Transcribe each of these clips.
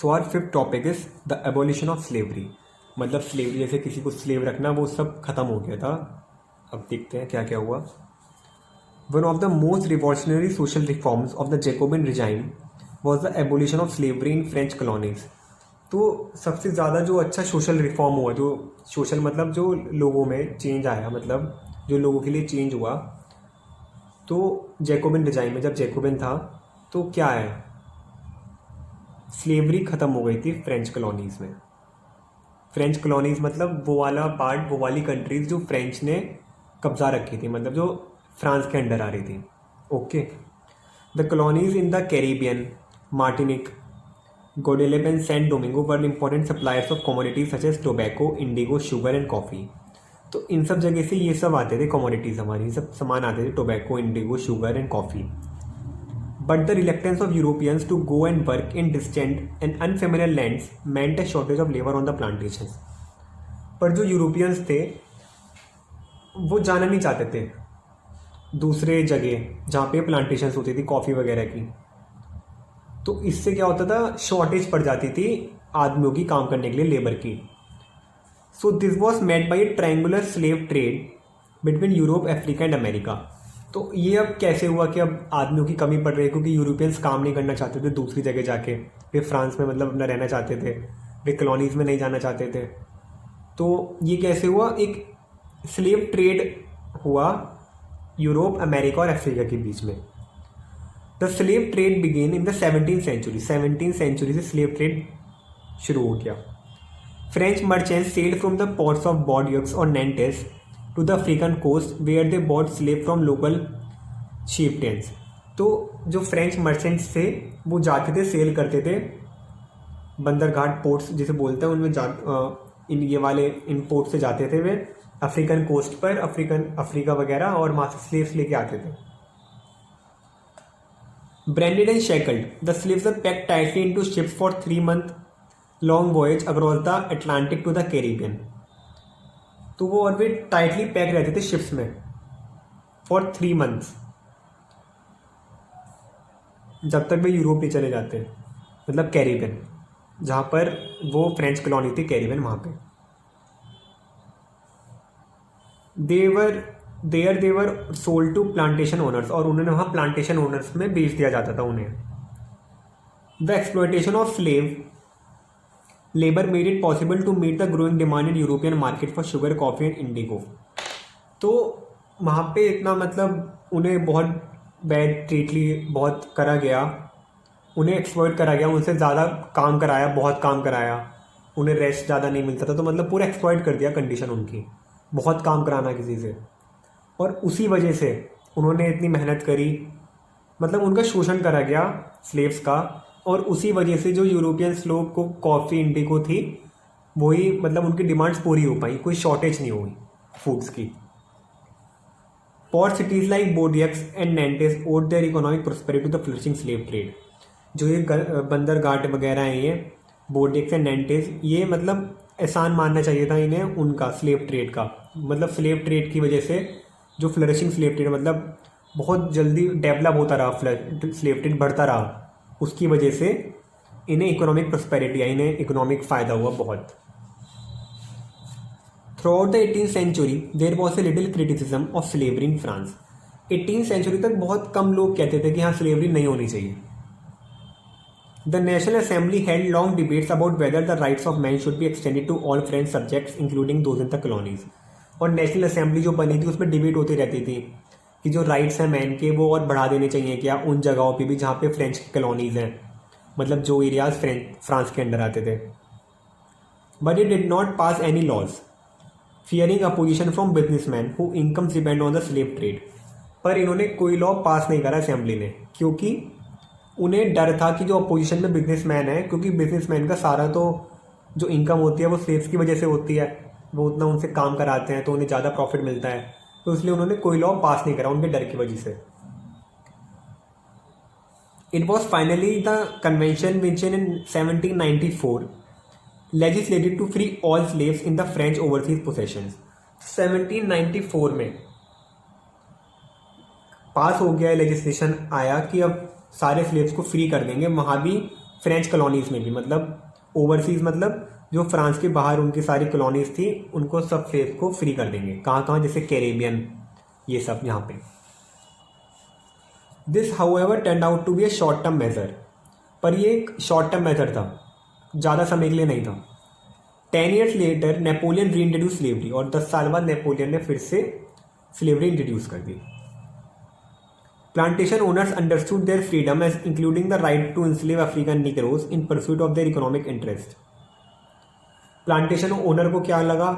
So our fifth topic is the abolition of slavery. मतलब slavery जैसे किसी को स्लेव रखना वो सब खत्म हो गया था। अब देखते हैं क्या क्या हुआ। One of the most revolutionary social reforms of the Jacobian regime was the abolition of slavery in French colonies. तो सबसे ज़्यादा जो अच्छा सोशल रिफॉर्म हुआ, जो सोशल मतलब जो लोगों में चेंज आया, मतलब जो लोगों के लिए चेंज हुआ, तो जैकोबिन रिजाइम में जब जैकोबिन था तो क्या है, स्लेवरी ख़त्म हो गई थी फ्रेंच कॉलोनीज़ में। फ्रेंच कॉलोनीज़ मतलब वो वाला पार्ट, वो वाली कंट्रीज़ जो फ्रेंच ने कब्जा रखी थी, मतलब जो फ्रांस के अंडर आ रही थी। Okay, the colonies in the Caribbean, Martinique, Guadeloupe and Saint Domingo were important suppliers of commodities such as tobacco, indigo, sugar and coffee। तो इन सब जगह से ये सब आते थे commodities, हमारी सब सामान आते थे, tobacco, indigo, sugar and coffee। But the reluctance of Europeans to go and work in distant and unfamiliar lands meant a shortage of labor on the plantations। पर जो यूरोपियंस थे वो जाना नहीं चाहते थे दूसरे जगह जहाँ पे प्लांटेशंस होती थी कॉफ़ी वगैरह की। तो इससे क्या होता था, शॉर्टेज पड़ जाती थी आदमियों की काम करने के लिए, लेबर की। So this was made by A triangular slave trade between Europe, Africa and America. तो ये अब कैसे हुआ कि अब आदमियों की कमी पड़ रही है, क्योंकि यूरोपियंस काम नहीं करना चाहते थे दूसरी जगह जाके, वे फ्रांस में मतलब अपना रहना चाहते थे, वे कॉलोनीज में नहीं जाना चाहते थे। तो ये कैसे हुआ, एक स्लेव ट्रेड हुआ यूरोप, अमेरिका और अफ्रीका के बीच में। The slave trade began in the 17th century. 17th century से स्लेव ट्रेड शुरू हो गया। French merchants sailed from the ports of Bordeaux और Nantes to the African coast where they bought slave from local chieftains। तो जो French merchants थे वो जाते थे, सेल करते थे बंदरघाट पोर्ट्स जिसे बोलते हैं, उनमें इन पोर्ट से जाते थे वे अफ्रीकन कोस्ट पर, अफ्रीका वगैरह, और वहाँ से स्लेव्स लेके आते थे। Branded and shackled, the slaves were packed tightly into ships for 3-month-long voyage across the Atlantic to the Caribbean। तो वो और भी टाइटली पैक रहते थे शिप्स में फॉर 3 months, जब तक वे यूरोप नहीं चले जाते, मतलब कैरिबियन, जहाँ पर वो फ्रेंच कॉलोनी थी कैरिबियन, वहाँ पे। They were sold to plantation owners, और उन्होंने वहाँ प्लांटेशन ओनर्स में बेच दिया जाता था उन्हें। The exploitation of slave labour made it possible to meet the growing demand in European market for sugar, coffee and indigo. तो वहाँ पे इतना मतलब उन्हें बहुत बैड बहुत करा गया, उन्हें एक्सप्लॉयट करा गया, उनसे ज़्यादा काम कराया, बहुत काम कराया, उन्हें रेस्ट ज़्यादा नहीं मिलता था, तो मतलब पूरा एक्सप्लॉयट कर दिया कंडीशन उनकी, बहुत काम कराना किसी से। और उसी वजह से उन्होंने इतनी मेहनत करी, मतलब उनका शोषण करा गया स्लेव्स का, और उसी वजह से जो यूरोपियंस लोग को कॉफ़ी, इंडिगो थी, वही मतलब उनकी डिमांड्स पूरी हो पाई, कोई शॉर्टेज नहीं हुई फूड्स की। Port cities like Bordeaux and Nantes owed their economic prosperity to the flourishing slave trade. जो ये बंदरगाट वगैरह हैं, ये बोर्डियक्स एंड नेंटेस, ये मतलब एहसान मानना चाहिए था इन्हें उनका स्लेव ट्रेड का, मतलब स्लेव ट्रेड की वजह से जो फ्लरिशिंग स्लेव ट्रेड, मतलब बहुत जल्दी डेवलप होता रहा, स्लेव ट्रेड बढ़ता रहा, उसकी वजह से इन्हें इकोनॉमिक प्रॉस्पेरिटी आई, इन्हें इकोनॉमिक फ़ायदा हुआ बहुत। Throughout the 18th century there was a little criticism of slavery in France. 18th century तक बहुत कम लोग कहते थे कि हाँ स्लेवरी नहीं होनी चाहिए। The national assembly held long debates about whether the rights of man should be extended to all French subjects including those in the colonies. और नेशनल असेंबली जो बनी थी उसमें डिबेट होती रहती थी कि जो राइट्स हैं मैन के वो और बढ़ा देने चाहिए क्या उन जगहों पे भी जहाँ पे फ्रेंच कॉलोनीज़ हैं, मतलब जो एरियाज फ्रांस के अंडर आते थे। But it did not pass any laws fearing opposition from businessman who incomes depend on the slave trade. पर इन्होंने कोई लॉ पास नहीं करा असेंबली ने, क्योंकि उन्हें डर था कि जो अपोजिशन में बिजनेसमैन है, क्योंकि बिजनेसमैन का सारा तो जो इनकम होती है वो स्लेव्स की वजह से होती है, वो उतना उनसे काम कराते हैं तो उन्हें ज़्यादा प्रॉफिट मिलता है, तो इसलिए उन्होंने कोई लॉ पास नहीं करा उनके डर की वजह से। It was finally the convention which in 1794 legislated to free all slaves in the French overseas possessions. 1794 में पास हो गया लेजिस्लेशन आया कि अब सारे स्लेव्स को फ्री कर देंगे, वहाँ भी फ्रेंच कॉलोनीज़ में भी, मतलब ओवरसीज़, मतलब जो फ्रांस के बाहर उनकी सारी कॉलोनीज़ थी उनको सब स्लेव को फ्री कर देंगे। कहाँ कहाँ, जैसे कैरेबियन, ये सब यहाँ पे। This however turn out to be a short term measure, पर ये एक शॉर्ट टर्म मेथड था, ज़्यादा समय के लिए नहीं था। 10 ईयर्स लेटर नेपोलियन री इंट्रोड्यूस स्लेवरी, और 10 साल बाद नेपोलियन ने फिर से स्लेवरी इंट्रोड्यूस कर दी। Plantation owners understood their freedom as including the right to enslave African negroes in pursuit of their economic interest. Plantation owner को क्या लगा,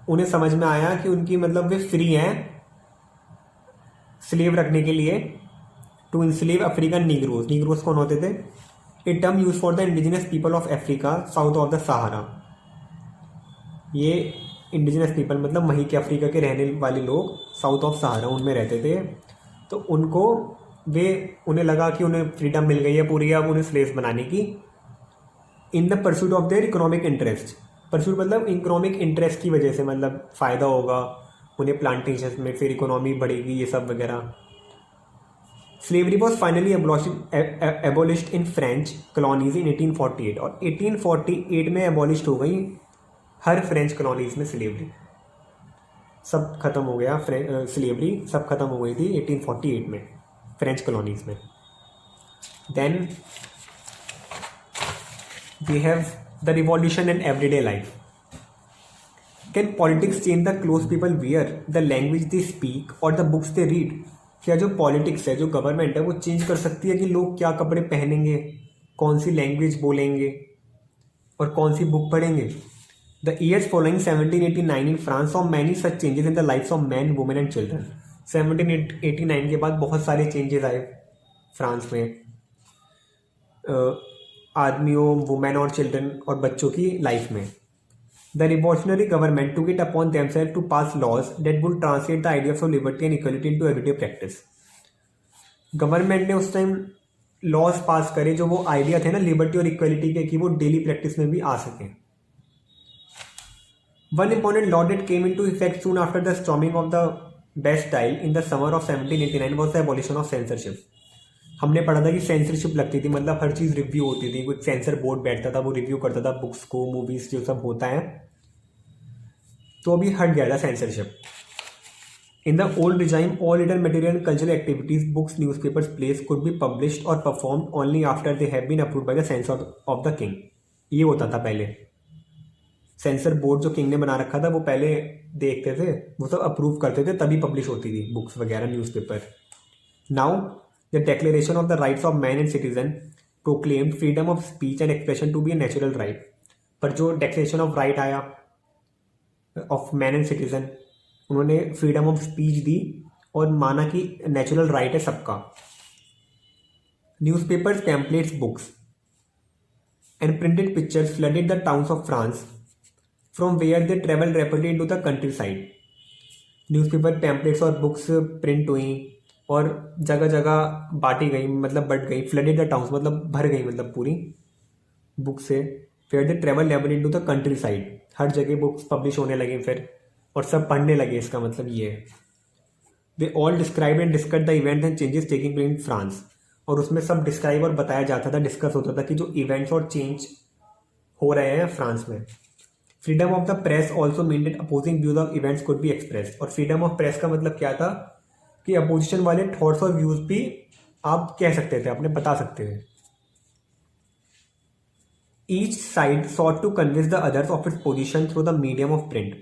उन्हें समझ में आया कि उनकी मतलब वे फ्री हैं स्लेव रखने के लिए, to enslave African negroes. Negroes कौन होते थे? A term used for the indigenous people of Africa south of the Sahara. ये इंडिजिनस पीपल मतलब वहीं के अफ्रीका के रहने वाले लोग, साउथ ऑफ सहारा उनमें रहते थे। तो उनको उन्हें लगा कि उन्हें फ्रीडम मिल गई है पूरी अब उन्हें स्लेव्स बनाने की, in the pursuit of their economic interest. Pursuit मतलब इकोनॉमिक इंटरेस्ट की वजह से, मतलब फ़ायदा होगा उन्हें प्लांटेशन में, फिर इकोनॉमी बढ़ेगी, ये सब वगैरह। Slavery was finally abolished in French colonies इन 1848, और 1848 में एबॉलिश्ड हो गई हर फ्रेंच कॉलोनीज में स्लेवरी। सब खत्म हो गया, स्लेवरी सब खत्म हो गई थी 1848 में फ्रेंच कॉलोनीज में। Then we have the revolution in everyday life. Can politics change the cloth people wear, the language they speak और द बुक्स दे रीड? क्या जो पॉलिटिक्स है, जो गवर्नमेंट है, वो चेंज कर सकती है कि लोग क्या कपड़े पहनेंगे, कौन सी लैंग्वेज बोलेंगे और कौन सी बुक पढ़ेंगे? The years following 1789 in France saw many such changes in the lives of man, women and children. 1789 के बाद बहुत सारे चेंजेस आए फ्रांस में, आदमियों, वुमेन और चिल्ड्रन और बच्चों की लाइफ में। The revolutionary government took it upon themselves to pass laws that would translate the ideas of liberty and equality into everyday practice. Government ने उस टाइम लॉज पास करे जो वो आइडिया थे ना लिबर्टी और इक्वलिटी के, कि वो डेली प्रैक्टिस में भी आ सकें। One important law that came into effect soon after the storming of the Bastille in the summer of 1789 was the abolition of censorship. हमने पढ़ा था कि सेंसरशिप लगती थी, मतलब हर चीज़ रिव्यू होती थी, कुछ सेंसर बोर्ड बैठता था, वो रिव्यू करता था बुक्स को, मूवीज़ जो सब होता है। तो अभी हट गया था censorship. In the old regime all little material and cultural activities, books, newspapers, plays could be published or perform only after they have been approved by the censor of the king. ये होता था पहले, sensor board जो king ने बना रखा था वो पहले देखते थे, वो सब अप्रूव करते थे, तभी पब्लिश होती थी बुक्स वगैरह, newspaper. Now the declaration of the rights of man and citizen proclaimed freedom of speech and expression to be a natural right. पर जो डिक्लेरेशन ऑफ राइट आया ऑफ मैन एंड सिटीजन, उन्होंने freedom of speech दी और माना कि natural right है सबका। Newspapers, pamphlets, books and printed pictures flooded the towns of France from where they travel rapidly into the countryside. Newspaper, pamphlets और books print हुई और जगह जगह बांटी गई, मतलब बट गई। फ्लडेड द टाउन्स मतलब भर गई, मतलब पूरी बुक से। फिर they travel rapidly into the countryside, हर जगह बुक्स पब्लिश होने लगे फिर, और सब पढ़ने लगे। इसका मतलब ये है they all describe and discuss the events and changes taking place in France. और उसमें सब डिस्क्राइब और बताया जाता था, डिस्कस होता था कि जो इवेंट्स और चेंज हो रहे हैं फ्रांस में। Freedom of the press also mean that opposing views of events could be expressed. और फ्रीडम ऑफ प्रेस का मतलब क्या था कि अपोजिशन वाले थॉट्स और व्यूज भी आप कह सकते थे, अपने बता सकते थे। Each side sought to convince the others of its position through the medium of print.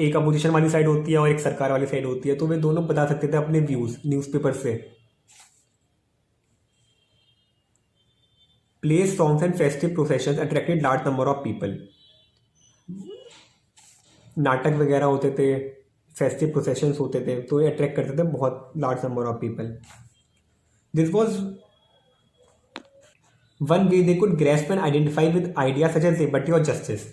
एक अपोजिशन वाली साइड होती है और एक सरकार वाली साइड होती है, तो वे दोनों बता सकते थे अपने व्यूज न्यूज़पेपर से। Place, songs and festive processions attracted large number of people. नाटक वगैरह होते थे, फेस्टिव प्रोसेशंस होते थे, तो ये अट्रैक्ट करते थे बहुत large number of people. This was one way they could grasp and identify with ideas such as liberty और justice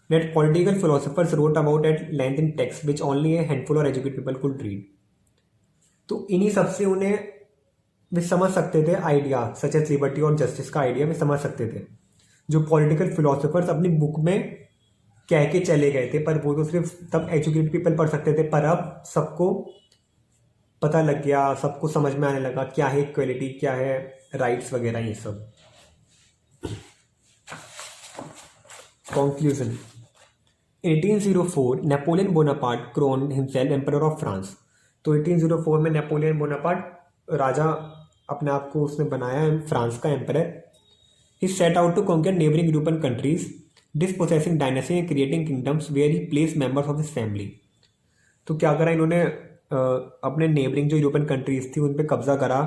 that political philosophers wrote about at length in texts which only a handful of educated people could read. तो इन्हीं सबसे उन्हें वे समझ सकते थे idea सच as liberty और justice का आइडिया वे समझ सकते थे, जो पॉलिटिकल फिलोसोफर्स अपनी बुक में कह के चले गए थे, पर वो तो सिर्फ तब एजुकेटेड पीपल पढ़ सकते थे। पर अब सबको पता लग गया, सबको समझ में आने लगा क्या है इक्वलिटी, क्या है राइट्स वगैरह, ये सब। Conclusion. In 1804 Napoleon Bonaparte crowned himself emperor of France. तो 1804 में नेपोलियन बोनापार्ट राजा अपने आप को उसने बनाया फ्रांस का emperor. He set out to conquer neighbouring European countries, dispossessing dynasty and creating kingdoms where he place members of his family. तो क्या करा इन्होंने, अपने नेबरिंग जो यूरोपियन कंट्रीज थी उन पर कब्जा करा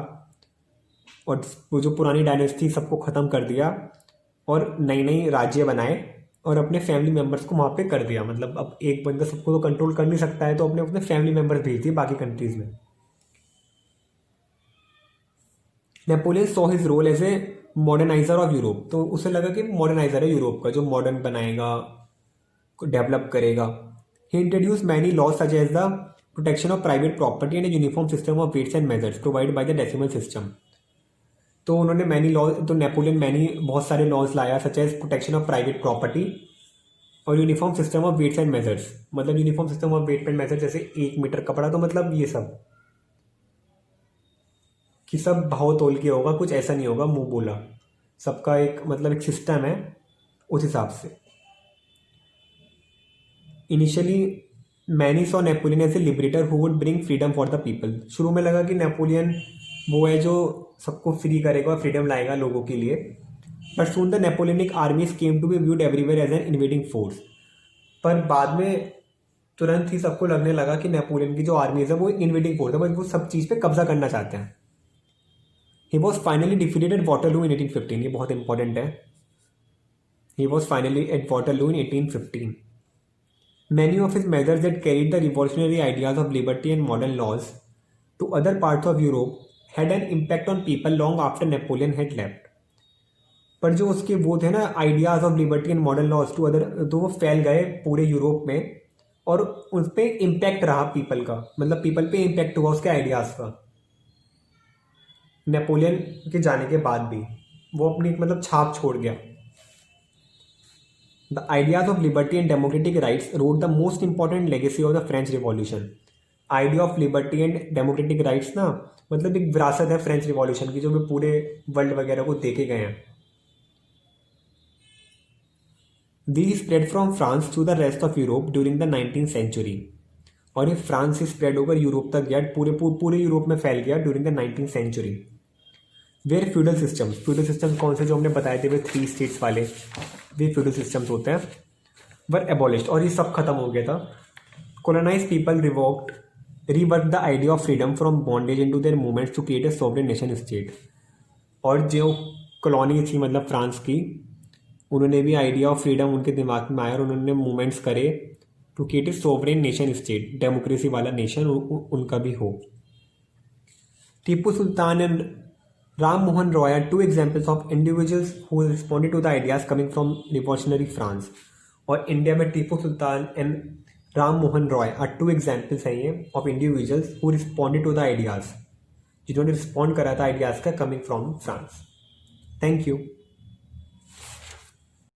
और वो जो पुरानी डायनेस्टी सबको ख़त्म कर दिया और नई नई राज्य बनाए और अपने फैमिली मेम्बर्स को वहाँ पे कर दिया. मतलब अब एक बंदा सबको तो कंट्रोल कर नहीं सकता है, तो अपने अपने फैमिली मेम्बर्स भेज दिए बाकी कंट्रीज में. Napoleon saw his role as a moderniser of Europe. तो उसे लगा कि मॉडर्नाइजर है यूरोप का, जो मॉडर्न बनाएगा, डेवलप करेगा. He introduce many laws such as the protection of private property and uniform system of weights and measures provide by the decimal system. तो उन्होंने मैनी लॉज, तो नेपोलियन मैनी बहुत सारे लॉज लाया such as protection of private property और uniform system of weights and measures. मतलब uniform system of weight and measures, जैसे 1 metre कपड़ा, तो मतलब ये सब कि सब भाव तोल के होगा, कुछ ऐसा नहीं होगा मुंह बोला. सबका एक मतलब एक सिस्टम है उस हिसाब से. Initially many saw Napoleon as a liberator who would bring freedom for the people. शुरू में लगा कि नेपोलियन वो है जो सबको फ्री करेगा और फ्रीडम लाएगा लोगों के लिए. But soon the Napoleonic armies came to be viewed everywhere as an invading force. पर बाद में तुरंत ही सबको लगने लगा कि नेपोलियन की जो आर्मीज है वो इन्वेडिंग फोर्स है, बस वो सब चीज़ पे कब्जा करना चाहते हैं. He was finally defeated at Waterloo in 1815. ये बहुत इंपॉर्टेंट है. He was finally at Waterloo in 1815. Many of his measures that carried the revolutionary ideas of liberty and modern laws to other parts of Europe had an impact on people long after Napoleon had left. पर जो उसके वो थे ना ideas of liberty and modern laws to other, तो वो फैल गए पूरे यूरोप में और उस पर इम्पैक्ट रहा पीपल का. मतलब पीपल पे इम्पैक्ट हुआ उसके आइडियाज़ का. नेपोलियन के जाने के बाद भी वो अपनी मतलब छाप छोड़ गया. The ideas of liberty and democratic rights wrote the most important legacy of the French Revolution. Idea of liberty and democratic rights ना मतलब एक विरासत है फ्रेंच रिवॉल्यूशन की, जो वे पूरे वर्ल्ड वगैरह को देके गए हैं. These spread from France to the rest of Europe during the 19th century. और ये फ्रांस से स्प्रेड होकर यूरोप तक गया, पूरे यूरोप में फैल गया during the 19th century. Where feudal systems कौन से जो हमने बताए थे वे 3 स्टेट्स वाले, वे फ्यूडल सिस्टम्स होते हैं, वर एबॉलिश्ड. और ये सब खत्म हो गया था. Colonise people rework the idea of freedom from bondage into their movements to create a sovereign nation state. और जो कॉलोनी थी मतलब फ्रांस की, उन्होंने भी आइडिया ऑफ फ्रीडम उनके दिमाग में आया और उन्होंने मूवमेंट्स करे to create a sovereign nation state, democracy वाला नेशन उनका भी हो. Tipu Sultan and Ram Mohan Roy are 2 examples of individuals who responded to the ideas coming from revolutionary France. और इंडिया में Tipu Sultan and Ram Mohan Roy are 2 examples हैं ये of individuals who responded to the ideas, जिन्होंने respond करा था आइडियाज़ का coming from France. Thank you.